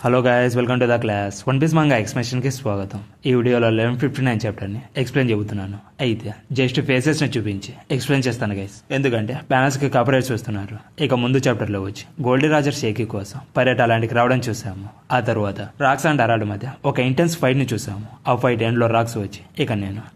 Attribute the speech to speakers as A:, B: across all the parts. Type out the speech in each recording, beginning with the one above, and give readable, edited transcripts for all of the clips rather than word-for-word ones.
A: Hello guys, welcome to the class. One piece manga ఎక్స్ప్లెనేషన్కి స్వాగతం. ఈ వీడియోలో 1159 చాప్టర్ని ఎక్స్ప్లెయిన్ చెబుతున్నాను. అయితే జస్ట్ ఫేసెస్ని చూపించి ఎక్స్ప్లెయిన్ చేస్తాను గైస్, ఎందుకంటే ప్యానల్స్కి కాపరేట్స్ వస్తున్నారు. ఇక ముందు చాప్టర్లో వచ్చి గోల్డీ రాజర్ షేకీ కోసం పర్యట అలాంటికి రావడం చూసాము. ఆ తర్వాత రాక్స్ అండ్ అరాల్డ్ మధ్య ఒక ఇంటెన్స్ ఫైట్ని చూసాము. ఆ ఫైట్ ఎండ్లో రాక్స్ వచ్చి ఇక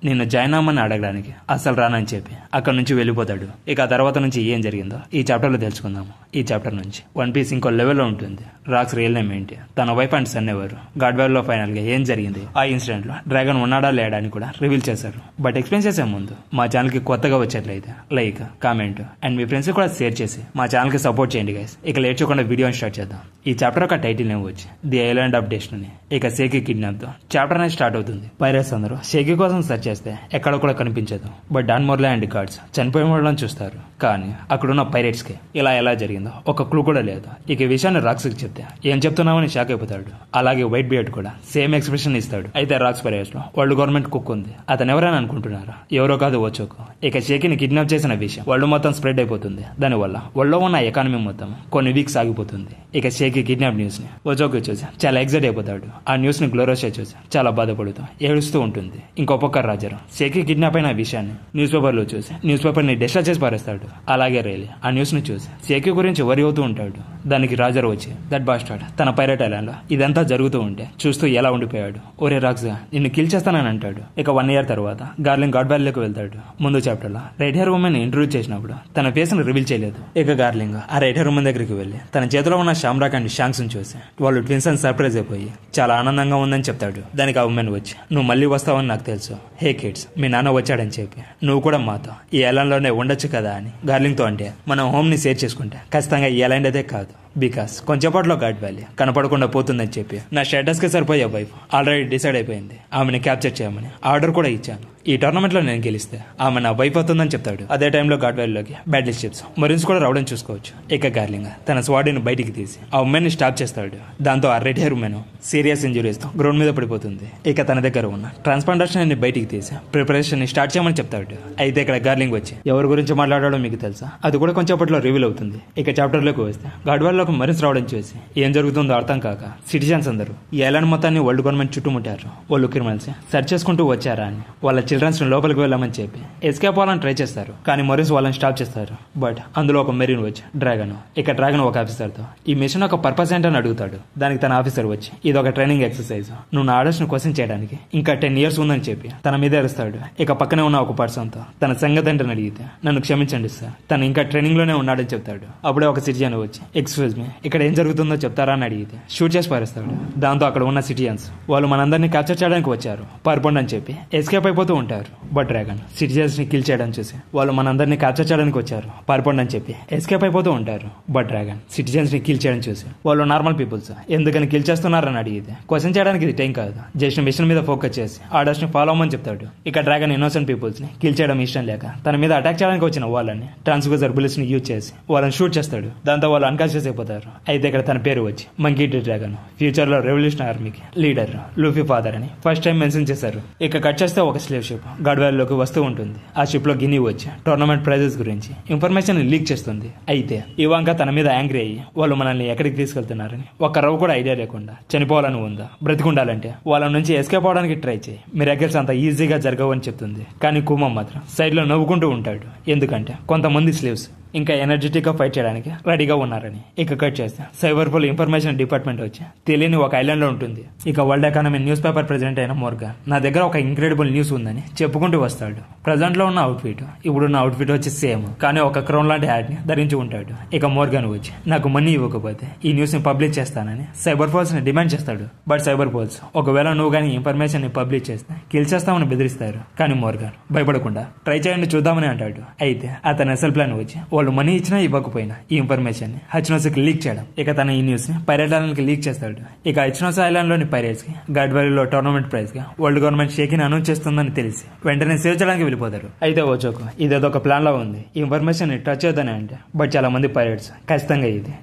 A: నిన్ను జాయిన్ అవ్వమని అడగడానికి అస్సలు రానని చెప్పి అక్కడ నుంచి వెళ్ళిపోతాడు. ఇక ఆ తర్వాత నుంచి ఏం జరిగిందో ఈ చాప్టర్లో తెలుసుకుందాము. ఈ చాప్టర్ నుంచి వన్ పీస్ ఇంకో లెవెల్లో ఉంటుంది. రాక్స్ రియల్ నేమ్ ఏంటి, తన వైఫ్ అండ్ సన్ ఎవరు, గాడ్వేల్ లో ఫైనల్ గా ఏం జరిగింది, ఆ ఇన్సిడెంట్ లో డ్రాగన్ ఉన్నాడా లేడా అని కూడా రివీల్ చేశారు. బట్ ఎక్స్ప్లెయిన్ చేసే ముందు మా ఛానల్ కి కొత్తగా వచ్చేట్లయితే లైక్, కామెంట్ అండ్ మీ ఫ్రెండ్స్ కూడా షేర్ చేసి మా ఛానల్ కి సపోర్ట్ చేయండి గైస్. ఇక లేట్ చేయకుండా వీడియోని స్టార్ట్ చేద్దాం. ఈ చాప్టర్ యొక్క టైటిల్ నేమ్ వచ్చి ది ఐలాండ్ ఆఫ్ డెస్టినీ. ఇక షేకీ కిడ్నాప్ తో చాప్టర్ అనేది స్టార్ట్ అవుతుంది. పైరట్స్ అందరూ షేకీ కోసం సెర్చ్ చేస్తే ఎక్కడ కూడా కనిపించదు. But Don Morley and guards చనిపోయిన వాళ్ళని చూస్తారు. కానీ అక్కడున్న పైరేట్స్ కి ఇలా ఎలా జరిగిందో ఒక క్లూ కూడా లేదు. ఇక ఈ విషయాన్ని రాక్స్ కి చెప్తే ఏం చెప్తున్నామని షాక్ అయిపోతాడు. అలాగే వైట్ బియర్డ్ కూడా సేమ్ ఎక్స్ప్రెషన్ ఇస్తాడు. అయితే రాక్స్ పైరేట్స్ లో వరల్డ్ గవర్నమెంట్ కుక్ ఉంది. అతను ఎవరైనా అనుకుంటున్నారా? ఎవరో కాదు, వచ్చోకు. ఇక షేకీని కిడ్నాప్ చేసిన విషయం వరల్డ్ మొత్తం స్ప్రెడ్ అయిపోతుంది. దానివల్ల వరల్డ్ లో ఉన్న ఎకానమీ మొత్తం కొన్ని వీక్స్ ఆగిపోతుంది. ఇక షేకీ కిడ్నాప్ న్యూస్ ని వచ్చోకు చూసి చాలా ఎక్సైట్ అయిపోతాడు. ఆ న్యూస్ ని గ్లోరోషా చూసి చాలా బాధపడుతూ ఏడుస్తూ ఉంటుంది. ఇంకో పక్క రాజర్ షేకీ కిడ్నాప్ అయిన విషయాన్ని న్యూస్ పేపర్ లో చూసి న్యూస్ పేపర్ ని డిస్ట్రా చేసి పారేస్తాడు. అలాగే రైలీ ఆ న్యూస్ ని చూసి షేకీ గురించి వరి అవుతూ ఉంటాడు. దానికి రాజర్ వచ్చి దట్ బాస్టర్డ్ తన పైరేట్ ఐలాండ్ లో ఇదంతా జరుగుతూ ఉంటే చూస్తూ ఎలా ఉండిపోయాడు. ఒరే రాక్స్, నిన్ను కిల్ చేస్తానని అంటాడు. ఇక 1 year తర్వాత గార్లింగ్ గాడ్ వ్యాలీలోకి వెళ్తాడు. ముందు చాప్టర్ లో రెడ్ హెయిర్ ఉమెన్ ఇంటర్వ్యూ చేసినప్పుడు తన ఫేస్ ని రివీల్ చేయలేదు. ఇక గార్లింగ్ ఆ రెడ్ హెయిర్ ఉమెన్ దగ్గరికి వెళ్లి తన చేతిలో ఉన్న షామ్రాక్ అండ్ షాంక్స్ చూసి వాళ్ళు ట్విన్స్ అని సర్ప్రైజ్ అయిపోయి చాలా ఆనందంగా ఉందని చెప్తాడు. దానికి ఆ ఉమెన్ వచ్చి నువ్వు మళ్ళీ వస్తావని నాకు తెలుసు. హే కిడ్స్, మీ నాన్న వచ్చాడని చెప్పి నువ్వు కూడా మాతో ఈ ఐలాండ్ లోనే ఉండొచ్చు కదా అని గార్లింగ్ తో అంటే మనం హోమ్ ని షేర్ చేసుకుంటే ఖచ్చితంగా ఈ ఐలాండ్ అదే కాదు, బికాస్ కొంచెంపాట్లో గాడ్ వ్యాలీ కనపడకుండా పోతుందని చెప్పి నా స్టేటస్ కి సరిపోయే వైఫ్ ఆల్రెడీ డిసైడ్ అయిపోయింది ఆమెను క్యాప్చర్ చేయమని. ఆర్డర్ కూడా ఇచ్చాను. ఈ టోర్నమెంట్ లో నేను గెలిస్తే ఆమె నా వైఫ్ అవుతుందని చెప్తాడు. అదే టైంలో గాడ్ వ్యాలీలోకి బ్యాటిల్ షిప్స్ మరీన్స్ కూడా రావడం చూసుకోవచ్చు. ఇక గార్లింగ్ తన స్వాడ్ని బయటికి తీసి ఆ ఉమెన్ ని స్టాప్ చేస్తాడు. దాంతో ఆ red hair women serious injuries తో గ్రౌండ్ మీద పడిపోతుంది. ఇక తన దగ్గర ఉన్న ట్రాన్స్ప్లాంటేషన్ ని బయటికి తీసి ప్రిపరేషన్ ని స్టార్ట్ చేయమని చెప్తాడు. అయితే ఇక్కడ గార్లింగ్ వచ్చి ఎవరి గురించి మాట్లాడాడో మీకు తెలుసా, అది కూడా కొంచెంపట్లో రివీల్ అవుతుంది. ఇక చాప్టర్ లోకి వస్తే గాడ్ వ్యాలీ లోకి మరీన్స్ రావడం చూసి ఏం జరుగుతుందో అర్థం కాక సిటిజన్స్ అందరూ ఈ ఐలాండ్ మొత్తాన్ని వరల్డ్ గవర్నమెంట్ చుట్టుముట్టారు. వాళ్ళు క్రిమినల్స్ సెర్చ్ చేసుకుంటూ వచ్చారా అని వాళ్ళ చిల్డ్రన్స్ ని లోపలికి వెళ్ళమని చెప్పి ఎస్కేప్ అవ్వాలని ట్రై చేస్తారు. కానీ మరీన్స్ వాళ్ళని స్టాప్ చేస్తారు. బట్ అందులో ఒక మెరీన్ వచ్చి డ్రాగన్, ఇక డ్రాగన్ ఒక ఆఫీసర్ తో ఈ మిషన్ ఒక పర్పస్ ఏంటని అడుగుతాడు. దానికి తన ఆఫీసర్ వచ్చి ఇది ఒక ట్రైనింగ్ ఎక్సర్సైజ్, నువ్వు నా ఆర్డర్స్ ను క్వశ్చన్ చేయడానికి ఇంకా 10 years ఉందని చెప్పి తన మీద అరుస్తాడు. ఇక పక్కనే ఉన్న ఒక పర్సన్ తో తన సంగతి ఏంటని అడిగితే నన్ను క్షమించండి సార్, తను ఇంకా ట్రైనింగ్ లోనే ఉన్నాడని చెప్తాడు. అప్పుడే ఒక సిటిజన్ వచ్చి ఎక్స్క్యూజ్ మీ, ఇక్కడ ఏం జరుగుతుందో చెప్తారా అని అడిగితే షూట్ చేసి పారేస్తాడు. దాంతో అక్కడ ఉన్న సిటిజన్స్ వాళ్ళు మనందరినీ క్యాప్చర్ చేయడానికి వచ్చారు, పారిపోండి అని చెప్పి ఎస్కేప్ అయిపోతూ ఉంటారు. బట్ డ్రాగన్ సిటిజన్స్ ని కిల్ చేయడం చూసి వాళ్ళు మనందరినీ క్యాప్చర్ చేయడానికి వచ్చారు, పారిపోండి అని చెప్పి ఎస్కేప్ అయిపోతూ ఉంటారు. బట్ డ్రాగన్ సిటిజన్స్ ని కిల్ చేయడం చూసి వాళ్ళు నార్మల్ పీపుల్స్ ఎందుకని కిల్ చేస్తున్నారని అడిగితే క్వశ్చన్ చేయడానికి ఇది టైం కాదు, జస్ట్ మిషన్ మీద ఫోకస్ చేసి ఆర్డర్స్ ని ఫాలో అవ్వమని చెప్తాడు. ఇక డ్రాగన్ ఇన్నోసెంట్ పీపుల్స్ ని కిల్ చేయడం ఇష్టం లేక తన మీద అటాక్ చేయడానికి వచ్చిన వాళ్ళని ట్రాన్స్ఫ్యూజర్ బుల్లెట్స్ ని యూజ్ చేసి వాళ్ళని షూట్ చేస్తాడు. దాంతో వాళ్ళు అన్కాన్షియస్ అయిపోతారు. అయితే ఇక్కడ తన పేరు వచ్చి మంకీ డి డ్రాగన్, ఫ్యూచర్ లో రెవల్యూషన్ ఆర్మీకి లీడర్, లూఫీ ఫాదర్ అని ఫస్ట్ టైం మెన్షన్ చేశారు. ఇక కట్ చేస్తే ఒక స్లేవ్ షిప్ గాడ్ వ్యాలీ లోకి వస్తూ ఉంటుంది. ఆ షిప్ లో గిని వచ్చి టోర్నమెంట్ ప్రైజెస్ గురించి ఇన్ఫర్మేషన్ లీక్ చేస్తుంది. అయితే ఇవాంక తన మీద యాంగ్రీ అయ్యి వాళ్ళు మనల్ని ఎక్కడికి తీసుకెళ్తున్నారని ఒక్క రవ్వు కూడా ఐడియా లేకుండా చనిపోవాలని ఉందా, బ్రతికుండాలంటే వాళ్ళ నుంచి ఎస్కేప్ అవడానికి ట్రై చేయి, మిరాకిల్స్ అంత ఈజీగా జరగవు అని చెప్తుంది. కానీ కుమం మాత్రం సైడ్ లో నవ్వుకుంటూ ఉంటాడు. ఎందుకంటే కొంతమంది స్లేవ్స్ ఇంకా ఎనర్జెటిక్ గా ఫైట్ చేయడానికి రెడీగా ఉన్నారని. ఇక కట్ చేస్తే సైబర్ పోల్ ఇన్ఫర్మేషన్ డిపార్ట్మెంట్ వచ్చి తెలియని ఒక ఐలాండ్ లో ఉంటుంది. ఇక world economy news paper president అయిన మోర్గాన్ నా దగ్గర ఒక ఇంక్రెడిబుల్ న్యూస్ ఉందని చెప్పుకుంటూ వస్తాడు. ప్రజెంట్ లో ఉన్న అవుట్ఫిట్ ఇప్పుడున్న అవుట్ఫిట్ వచ్చి సేమ్, కానీ ఒక క్రౌన్ లాంటి హ్యాట్ ని ధరించి ఉంటాడు. ఇక మోర్గాన్ వచ్చి నాకు మనీ ఇవ్వకపోతే ఈ న్యూస్ ని పబ్లిష్ చేస్తానని సైబర్ పోల్స్ ని డిమాండ్ చేస్తాడు. బట్ సైబర్ పోల్స్ ఒకవేళ నువ్వు కానీ ఇన్ఫర్మేషన్ ని పబ్లిష్ చేస్తే కిల్ చేస్తామని బెదిరిస్తారు. కానీ మోర్గాన్ భయపడకుండా ట్రై చేయండి చూద్దామని అంటాడు. అయితే అతని అసలు ప్లాన్ వచ్చి వాళ్ళు మనీ ఇచ్చినా ఇవ్వకపోయినా ఈ ఇన్ఫర్మేషన్ ని హచ్నోస్ కి లీక్ చేయడం. ఇక తన ఈ న్యూస్ ని పైరేట్ ఐలాండ్ కి లీక్ చేస్తాడు. ఇక హచ్నోస్ ఐలాండ్ లోని పైరేట్స్ కి గాడ్ వ్యాలీలో టోర్నమెంట్ ప్రైజ్ గా వరల్డ్ గవర్నమెంట్ షేకీని అనౌన్స్ చేస్తుందని తెలిసి వెంటనే సేవ్ చేయడానికి వెళ్ళిపోతారు. అయితే వచ్చోకు ఇదేదో ఒక ప్లాన్ లా ఉంది, ఈ ఇన్ఫర్మేషన్ ని టచ్ అవుతానే అంటే. బట్ చాలా మంది పైరేట్స్ ఖచ్చితంగా ఇది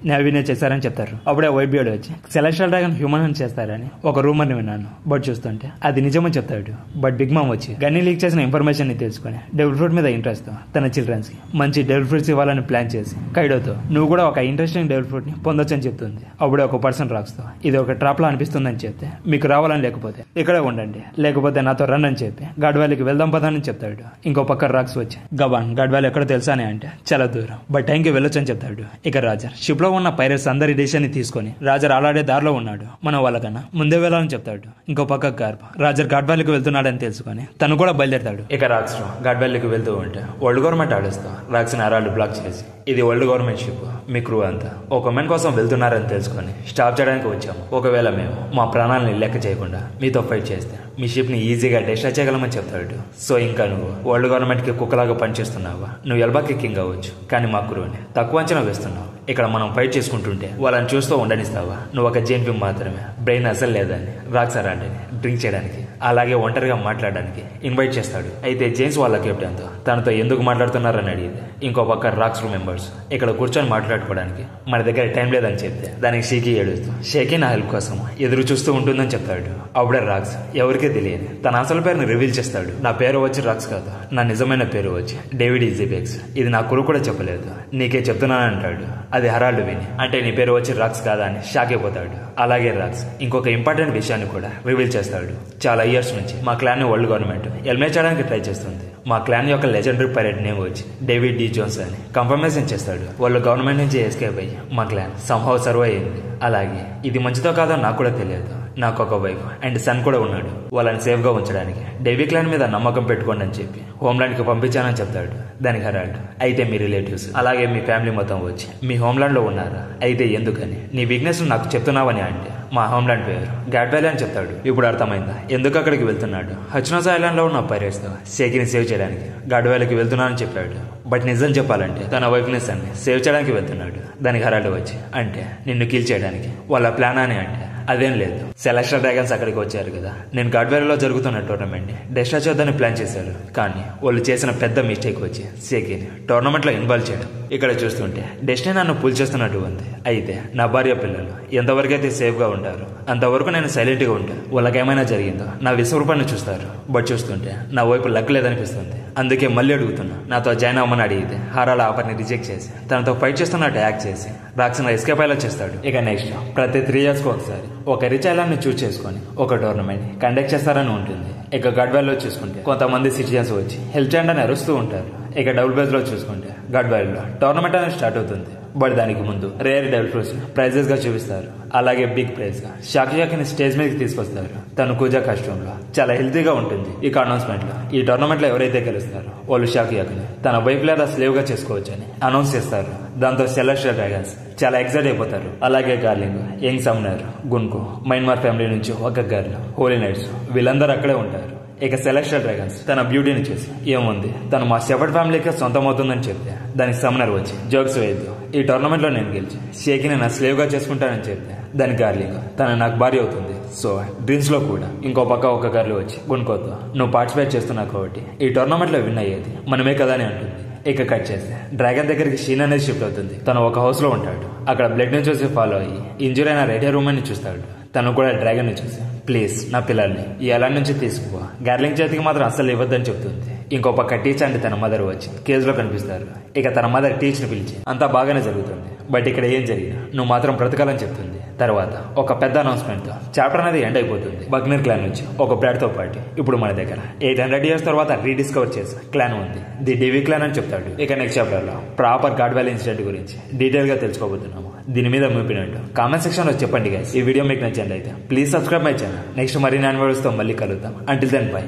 A: నావినే చేశారని చెప్తారు. అప్పుడే వైట్ బియర్డ్ వచ్చి సెలెస్టియల్ డ్రాగన్ హ్యూమన్ చేస్తారని ఒక రూమర్ ని విన్నాను, బట్ చూస్తుంటే అది నిజమని చెప్తాడు. బట్ బిగ్ మామ్ వచ్చి గన్ని లీక్ చేసిన ఇన్ఫర్మేషన్ ని తెలుసుకుని డెవిల్ ఫ్రూట్ మీద ఇంట్రెస్ట్ తో తన చిల్డ్రన్స్ కి మంచి డెవిల్ ఫ్రూట్స్ ఇవ్వాలని చేయాలని ప్లాన్ చేసి కైడోతో నువ్వు కూడా ఒక ఇంట్రెస్టింగ్ డెవల్ ఫ్రూట్ ని పొందొచ్చని చెప్తుంది. అప్పుడే ఒక పర్సన్ రాక్స్తో ఇది ఒక ట్రాప్ లా అనిపిస్తుందని చెప్తే మీకు రావాలని లేకపోతే ఇక్కడే ఉండండి, లేకపోతే నాతో రన్ అని చెప్పి గాడ్ వ్యాలీకి వెళ్దాం పదా అని చెప్తాడు. ఇంకో పక్క రాక్స్ వచ్చి గబాన్ గాడ్ వ్యాలీ ఎక్కడ తెలుసా అని అంటే చాలా దూరం, బట్ టైంకి వెళ్ళొచ్చని చెప్తాడు. ఇక రాజర్ షిప్ లో ఉన్న పైరట్స్ అందరి డిసిషన్ ని తీసుకొని రాజర్ అలాడే దారిలో ఉన్నాడు, మనం వాళ్ళకన్నా ముందే వెళ్ళాలని చెప్తాడు. ఇంకో పక్క గార్బ్ రాజర్ గాడ్ వ్యాలీకి వెళ్తున్నాడని తెలుసుకొని తను కూడా బయలుదేరతాడు. ఇక రాక్స్ గాడ్ వ్యాలీకి వెళ్తూ ఉంటే వరల్డ్ గవర్నమెంట్ ఆడేస్తా రాక్స్ ని అరాళ్ళు బ్లాక్ చేసి ఇది వరల్డ్ గవర్నమెంట్ షిప్, మీ క్రూ అంతా ఒక మెన్ కోసం వెళ్తున్నారని తెలుసుకొని స్టాప్ చేయడానికి వచ్చాము. ఒకవేళ మేము మా ప్రాణాలని లెక్క చేయకుండా మీతో ఫైట్ చేస్తే మీ షిప్ ని ఈజీగా డిస్ట్రాయ్ చేయగలమని చెప్తాడు. సో ఇంకా నువ్వు వరల్డ్ గవర్నమెంట్ కి కుక్కలాగా పనిచేస్తున్నావా, నువ్వు ఎల్బాకి కింగ్ అవ్వచ్చు, కానీ మా క్రూని తక్కువ అంచనా వేస్తున్నావు. ఇక్కడ మనం ఫైట్ చేసుకుంటుంటే వాళ్ళని చూస్తూ ఉండనిస్తావా, నువ్వు ఒక జేన్పి మాత్రమే, బ్రెయిన్ అసలు లేదని రాక్స్ అరాండిని డ్రింక్ చేయడానికి అలాగే ఒంటరిగా మాట్లాడడానికి ఇన్వైట్ చేస్తాడు. అయితే జేమ్స్ వాళ్ళ కెప్టెన్ తో తనతో ఎందుకు మాట్లాడుతున్నారని అడిగింది. ఇంకో పక్క రాక్స్ మెంబర్స్ ఇక్కడ కూర్చొని మాట్లాడుకోవడానికి మన దగ్గర టైం లేదని చెప్తే దానికి షేకీ ఏడుస్తూ షేకీ నా హెల్ప్ కోసం ఎదురు చూస్తూ ఉంటుందని చెప్తాడు. అప్పుడే రాక్స్ ఎవరికీ తెలియదు తన అసలు పేరుని రివీల్ చేస్తాడు. నా పేరు వచ్చి రాక్స్ కాదు, నా నిజమైన పేరు వచ్చి డేవిడ్ ఈజీబెక్స్, ఇది నా కురు కూడా చెప్పలేదు, నీకే చెప్తున్నాను అంటాడు. అది హరాల్డ్ విని అంటే నీ పేరు వచ్చి రాక్స్ కాదా అని షాక్ అయిపోతాడు. అలాగే రాక్స్ ఇంకొక ఇంపార్టెంట్ విషయాన్ని కూడా రివీల్ చేస్తాడు. చాలా ఇయర్స్ నుంచి మా క్లాన్ ని వరల్డ్ గవర్నమెంట్ ఎలిమినేట్ చేయడానికి ట్రై చేస్తుంది. మా క్లాన్ యొక్క లెజెండరీ పైరేట్ నేమ్ వచ్చి డేవిడ్ డి జోన్స్ అని కన్ఫర్మేషన్ చేస్తాడు. వాళ్ళు గవర్నమెంట్ నుంచి ఎస్కేప్ అయ్యి మా క్లాన్ సంహౌ సర్వ్ అయ్యింది. అలాగే ఇది మంచిదో కాదో నాకు కూడా తెలియదు, నాకు ఒక వైఫ్ అండ్ సన్ కూడా ఉన్నాడు, వాళ్ళని సేఫ్ గా ఉంచడానికి డేవి క్లాన్ మీద నమ్మకం పెట్టుకోండి అని చెప్పి హోమ్లాండ్ కి పంపించానని చెప్తాడు. దానికి హరాల్డ్ అయితే మీ రిలేటివ్స్ అలాగే మీ ఫ్యామిలీ మొత్తం వచ్చి మీ హోమ్లాండ్ లో ఉన్నారా, అయితే ఎందుకని నీ వీక్నెస్ నాకు చెప్తున్నావని అంటే మా హోమ్లాండ్ పేరు గాడ్ వ్యాలీ అని చెప్తాడు. ఇప్పుడు అర్థమైందా ఎందుకు అక్కడికి వెళ్తున్నాడు, హచ్నోస్ ఐలాండ్ లో ఉన్న పైరేట్స్ తో షేకీని సేవ్ చేయడానికి గాడ్ వ్యాలీకి వెళ్తున్నానని చెప్పాడు. బట్ నిజం చెప్పాలంటే తన వైఫ్నెస్ అన్ని సేవ్ చేయడానికి వెళ్తున్నాడు. దానికి హరాల్డ్ వచ్చి అంటే నిన్ను కిల్ చేయడానికి వాళ్ళ ప్లాన్ అని అంటే అదేం లేదు, సెలెస్టియల్ డ్రాగన్స్ అక్కడికి వచ్చారు కదా, నేను గాడ్ వ్యాలీలో జరుగుతున్న టోర్నమెంట్ ని డిస్ట్రాయ్ చేద్దామని ప్లాన్ చేశారు, కానీ వాళ్ళు చేసిన పెద్ద మిస్టేక్ వచ్చి షేకీని టోర్నమెంట్ లో ఇన్వాల్వ్ చేయడం. ఇక్కడ చూస్తుంటే డెస్టినీ నన్ను పుల్ చేస్తున్నట్టు ఉంది. అయితే నా భార్య పిల్లలు ఎంతవరకు అయితే సేఫ్ గా ఉంటారు అంతవరకు నేను సైలెంట్ గా ఉంటాను. వాళ్ళకేమైనా జరిగిందో నా విశ్వరూపాన్ని చూస్తారు. బట్ చూస్తుంటే నా వైపు లక్ లేదనిపిస్తుంది. అందుకే మళ్ళీ అడుగుతున్నా, నాతో జాయిన్ అవ్వమని అడిగితే హారాల ఆఫర్ ని రిజెక్ట్ చేసి తనతో ఫైట్ చేస్తున్నట్టు యాక్ట్ చేసి రాక్స్ ఎస్కేప్ అయ్యేలా చేస్తాడు. ఇక నెక్స్ట్ ప్రతి 3 years ఒకసారి ఒక రిచ్ ఐలాండ్ ని చూస్ చేసుకుని ఒక టోర్నమెంట్ కండక్ట్ చేస్తారని ఉంటుంది. ఇక గడ్ వ్యాలీలో చూసుకుంటే కొంతమంది సిటిజన్స్ వచ్చి హెల్ప్ చేయండి అని అరుస్తూ ఉంటారు. ఇక డబుల్ బేస్ లో చూసుకుంటే గడ్ వ్యాలీలో టోర్నమెంట్ అనేది స్టార్ట్ అవుతుంది. బట్ దానికి ముందు రేర్ డెవల్ ఫ్రూట్స్ ప్రైజెస్ గా చూపిస్తారు. అలాగే బిగ్ ప్రైజ్ గా షాకియాకిని స్టేజ్ మీదకి తీసుకొస్తారు. తను కూజా కస్టమ్ లో చాలా హెల్తీగా ఉంటుంది. ఇక అనౌన్స్మెంట్ లో ఈ టోర్నమెంట్ లో ఎవరైతే గెలుస్తారో వాళ్ళు షాకియాకిని తన వైఫ్ లేదా స్లేవ్ గా చేసుకోవచ్చు అని అనౌన్స్ చేస్తారు. దాంతో సెలెస్టియల్ డ్రాగన్స్ చాలా ఎక్సైట్ అయిపోతారు. అలాగే గార్లింగ్, యంగ్ సమ్నర్, గున్కు, మైన్మార్ ఫ్యామిలీ నుంచి ఒక గర్ల్, హోలీ నైట్స్ వీళ్ళందరూ అక్కడే ఉంటారు. ఇక సెలెస్టియల్ డ్రాగన్స్ తన బ్యూటీని చూసి ఏముంది తను మా షెపర్డ్ ఫ్యామిలీకి సొంతం అవుతుందని చెప్తే దానికి సమ్నర్ వచ్చి జోక్స్ వేయద్దు, ఈ టోర్నమెంట్ లో నేను గెలిచి షేకీని నా స్లేవ్ గా చేసుకుంటానని చెప్తే దాని గార్లింగ్ తన నాకు భార్య అవుతుంది. సో డ్రీమ్స్ లో కూడా ఇంకో పక్క ఒక గర్ల్ వచ్చి గున్కోతో నువ్వు పార్టిసిపేట్ చేస్తున్నావు కాబట్టి ఈ టోర్నమెంట్ లో విన్ అయ్యేది మనమే కదా అని అంటుంది. ఇక కట్ చేస్తే డ్రాగన్ దగ్గరికి షీన్ అనేది షిఫ్ట్ అవుతుంది. తను ఒక హౌస్ లో ఉంటాడు. అక్కడ బ్లడ్ ని చూసి ఫాలో అయ్యి ఇంజూర్ అయిన రెడ్ హెయిర్ ఉమెన్ ని చూస్తాడు. తను కూడా డ్రాగన్ ని చూసి ప్లీజ్ నా పిల్లల్ని ఈ ఐలాండ్ నుంచి తీసుకుపో, గార్లింగ్ చేతికి మాత్రం అస్సలు ఇవ్వద్దని చెప్తుంది. ఇంకో పక్క టీచ్ అండ్ తన మదర్ వచ్చి కేసులో కనిపిస్తారు. ఇక తన మదర్ టీచ్ ని పిలిచి అంతా బాగానే జరుగుతుంది, బట్ ఇక్కడ ఏం జరిగినా నువ్వు మాత్రం బ్రతకాలని చెప్తుంది. తర్వాత ఒక పెద్ద అనౌన్స్మెంట్ తో చాప్టర్ అనేది ఎండ్ అయిపోతుంది. బగ్నర్ క్లాన్ నుంచి ఒక బ్రాడ్ తో పాటు ఇప్పుడు మన దగ్గర 800 years తర్వాత రీడిస్కవర్ చేసిన క్లాన్ ఉంది, ది డివి క్లాన్ అని చెప్తాడు. ఇక నెక్స్ట్ చాప్టర్ లో ప్రాపర్ గాడ్ వ్యాలీ ఇన్సిడెంట్ గురించి డీటెయిల్ గా తెలుసుకోబోతున్నాము. దీని మీద మీ ఒపీనియన్ కామెంట్ సెక్షన్ లో చెప్పండి గైస్. ఈ వీడియో మీకు నచ్చింది అయితే please subscribe my channel. Next మరిన్ని వీడియోస్ తో మళ్ళీ కలుద్దాం. Until then by.